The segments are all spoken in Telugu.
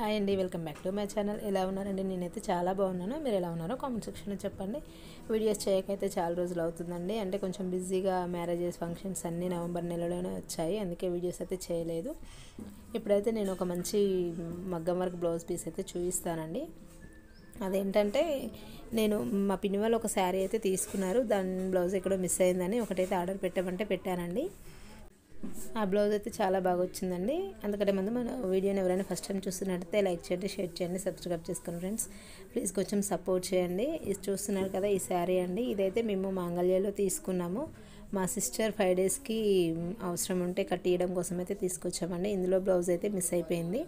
హాయ్ అండి, welcome back to my channel. ఎలా ఉన్నారండి? నేనైతే చాలా బాగున్నాను. మీరు ఎలా ఉన్నారో కామెంట్ సెక్షన్లో చెప్పండి. వీడియోస్ చేయకైతే చాలా రోజులు అవుతుందండి. అంటే కొంచెం బిజీగా మ్యారేజెస్ ఫంక్షన్స్ అన్నీ నవంబర్ నెలలోనే వచ్చాయి, అందుకే వీడియోస్ అయితే చేయలేదు. ఇప్పుడైతే నేను ఒక మంచి మగ్గం వర్క్ బ్లౌజ్ పీస్ అయితే చూపిస్తానండి. అదేంటంటే నేను మా పిన్ని వాళ్ళు ఒక శారీ అయితే తీసుకున్నారు, దాని బ్లౌజ్ ఎక్కడో మిస్ అయిందని ఒకటైతే ఆర్డర్ పెట్టమంటే పెట్టానండి. ఆ బ్లౌజ్ అయితే చాలా బాగా వచ్చిందండి. అందుకంటే ముందు మన వీడియోని ఎవరైనా ఫస్ట్ టైం చూస్తున్నట్టయితే లైక్ చేయండి, షేర్ చేయండి, సబ్స్క్రైబ్ చేసుకోండి ఫ్రెండ్స్. ప్లీజ్ కొంచెం సపోర్ట్ చేయండి. ఇది చూస్తున్నారు కదా, ఈ శారీ అండి. ఇదైతే మేము మాంగళ్యలో తీసుకున్నాము. మా సిస్టర్ 5 డేస్కి అవసరం ఉంటే కట్టియడం కోసం అయితే తీసుకొచ్చామండి. ఇందులో బ్లౌజ్ అయితే మిస్ అయిపోయింది.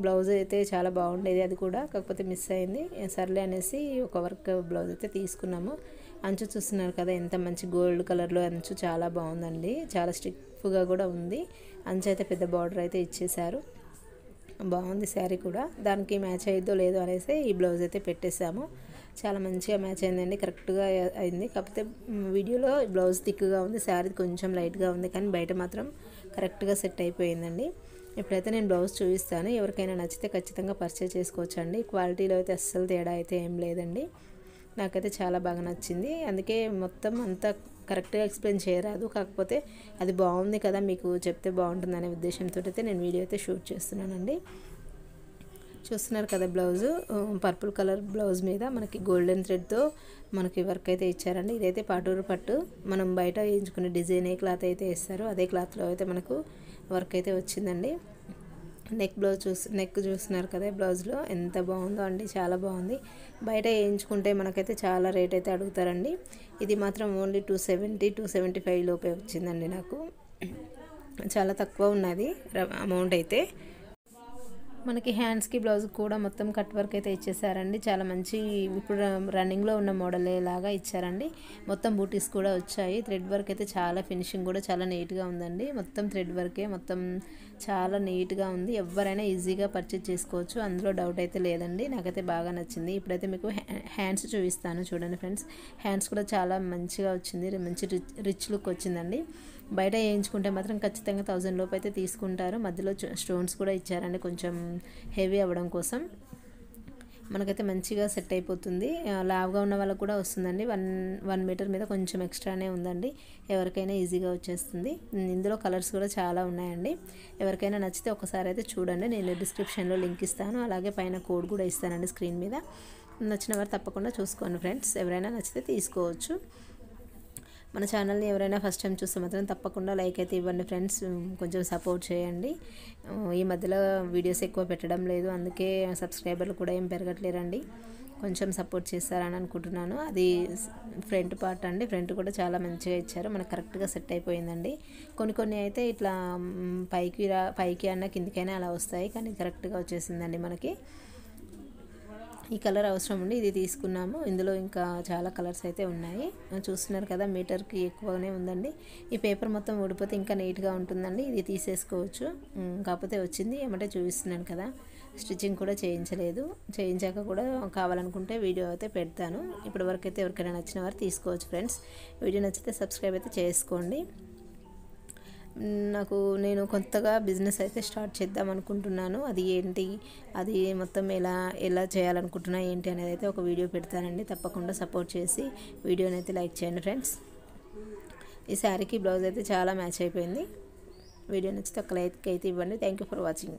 బ్లౌజ్ అయితే చాలా బాగుండేది, అది కూడా కాకపోతే మిస్ అయింది. సర్లే అనేసి ఒక వర్క్ బ్లౌజ్ అయితే తీసుకున్నాము. అంచు చూస్తున్నారు కదా, ఎంత మంచి గోల్డ్ కలర్లో అంచు చాలా బాగుందండి. చాలా స్టిఫ్గా కూడా ఉంది. అంచు అయితే పెద్ద బార్డర్ అయితే ఇచ్చేసారు. బాగుంది శారీ కూడా. దానికి మ్యాచ్ అయ్యిద్దో లేదో అనేసి ఈ బ్లౌజ్ అయితే పెట్టేసాము. చాలా మంచిగా మ్యాచ్ అయిందండి, కరెక్ట్గా అయింది. కాకపోతే వీడియోలో బ్లౌజ్ థిక్గా ఉంది, శారీ కొంచెం లైట్గా ఉంది, కానీ బయట మాత్రం కరెక్ట్గా సెట్ అయిపోయిందండి. ఇప్పుడైతే నేను బ్లౌజ్ చూపిస్తాను. ఎవరికైనా నచ్చితే ఖచ్చితంగా పర్చేస్ చేసుకోవచ్చండి. క్వాలిటీలో అయితే అస్సలు తేడా అయితే ఏం లేదండి. నాకైతే చాలా బాగా నచ్చింది. అందుకే మొత్తం అంతా కరెక్ట్గా ఎక్స్ప్లెయిన్ చేయరాదు, కాకపోతే అది బాగుంది కదా, మీకు చెప్తే బాగుంటుంది అనే ఉద్దేశంతో అయితే నేను వీడియో అయితే షూట్ చేస్తున్నానండి. చూస్తున్నారు కదా, బ్లౌజు పర్పుల్ కలర్ బ్లౌజ్ మీద మనకి గోల్డెన్ థ్రెడ్తో మనకి వర్క్ అయితే ఇచ్చారండి. ఇదైతే పాటూరు పట్టు. మనం బయట వేయించుకునే డిజైన్ ఏ క్లాత్ అయితే వేస్తారో అదే క్లాత్లో అయితే మనకు వర్క్ అయితే వచ్చిందండి. నెక్ చూస్తున్నారు కదా, బ్లౌజ్లో ఎంత బాగుందో అండి, చాలా బాగుంది. బయట వేయించుకుంటే మనకైతే చాలా రేట్ అయితే అడుగుతారండి. ఇది మాత్రం ఓన్లీ 270, 275 లోపే వచ్చిందండి. నాకు చాలా తక్కువ ఉన్నది అమౌంట్ అయితే. మనకి హ్యాండ్స్కి బ్లౌజ్ కూడా మొత్తం కట్ వర్క్ అయితే ఇచ్చేసారండి. చాలా మంచి ఇప్పుడు రన్నింగ్లో ఉన్న మోడల్ లాగా ఇచ్చారండి. మొత్తం బూటీస్ కూడా వచ్చాయి. థ్రెడ్ వర్క్ అయితే చాలా ఫినిషింగ్ కూడా చాలా నీట్గా ఉందండి. మొత్తం థ్రెడ్ వర్కే, మొత్తం చాలా నీట్గా ఉంది. ఎవరైనా ఈజీగా పర్చేజ్ చేసుకోవచ్చు, అందులో డౌట్ అయితే లేదండి. నాకైతే బాగా నచ్చింది. ఇప్పుడైతే మీకు హ్యాండ్స్ చూపిస్తాను, చూడండి ఫ్రెండ్స్. హ్యాండ్స్ కూడా చాలా మంచిగా వచ్చింది, మంచి రిచ్ లుక్ వచ్చిందండి. బయట వేయించుకుంటే మాత్రం ఖచ్చితంగా 1000 లోపు అయితే తీసుకుంటారు. మధ్యలో స్టోన్స్ కూడా ఇచ్చారండి, కొంచెం హెవీ అవ్వడం కోసం. మనకైతే మంచిగా సెట్ అయిపోతుంది. లావుగా ఉన్న వాళ్ళకు కూడా వస్తుందండి. 1 మీటర్ మీద కొంచెం ఎక్స్ట్రానే ఉందండి. ఎవరికైనా ఈజీగా వచ్చేస్తుంది. ఇందులో కలర్స్ కూడా చాలా ఉన్నాయండి. ఎవరికైనా నచ్చితే ఒకసారి అయితే చూడండి. నేను డిస్క్రిప్షన్లో లింక్ ఇస్తాను, అలాగే పైన కోడ్ కూడా ఇస్తానండి స్క్రీన్ మీద. నచ్చిన వారు తప్పకుండా చూసుకోండి ఫ్రెండ్స్. ఎవరైనా నచ్చితే తీసుకోవచ్చు. మన ఛానల్ని ఎవరైనా ఫస్ట్ టైం చూస్తే మాత్రం తప్పకుండా లైక్ అయితే ఇవ్వండి ఫ్రెండ్స్. కొంచెం సపోర్ట్ చేయండి. ఈ మధ్యలో వీడియోస్ ఎక్కువ పెట్టడం లేదు, అందుకే సబ్స్క్రైబర్లు కూడా ఏం పెరగట్లేరండి. కొంచెం సపోర్ట్ చేస్తారని అనుకుంటున్నాను. అది ఫ్రంట్ పార్ట్ అండి. ఫ్రంట్ కూడా చాలా మంచిగా ఇచ్చారు, మనకు కరెక్ట్గా సెట్ అయిపోయిందండి. కొన్ని అయితే ఇట్లా పైకి అన్న కిందికైనా అలా వస్తాయి, కానీ కరెక్ట్గా వచ్చేసిందండి మనకి. ఈ కలర్ అవసరం ఉండి ఇది తీసుకున్నాము. ఇందులో ఇంకా చాలా కలర్స్ అయితే ఉన్నాయి. చూస్తున్నారు కదా, మీటర్కి ఎక్కువనే ఉందండి. ఈ పేపర్ మొత్తం ఊడిపోతే ఇంకా నీట్గా ఉంటుందండి. ఇది తీసేసుకోవచ్చు, కాకపోతే వచ్చింది ఏమంటే చూపిస్తున్నాను కదా. స్టిచ్చింగ్ కూడా చేయించలేదు, చేయించాక కూడా కావాలనుకుంటే వీడియో అయితే పెడతాను. ఇప్పటి వరకు అయితే ఎవరికైనా నచ్చిన వారు తీసుకోవచ్చు ఫ్రెండ్స్. వీడియో నచ్చితే సబ్స్క్రైబ్ అయితే చేసుకోండి. నేను కొత్తగా బిజినెస్ అయితే స్టార్ట్ చేద్దాం అనుకుంటున్నాను. అది ఏంటి, అది మొత్తం ఎలా చేయాలనుకుంటున్నా ఏంటి అనేది అయితే ఒక వీడియో పెడతానండి. తప్పకుండా సపోర్ట్ చేసి వీడియోని అయితే లైక్ చేయండి ఫ్రెండ్స్. ఈ శారీకి బ్లౌజ్ అయితే చాలా మ్యాచ్ అయిపోయింది. వీడియో నచ్చితే ఒక లైక్ అయితే ఇవ్వండి. Thank you for watching.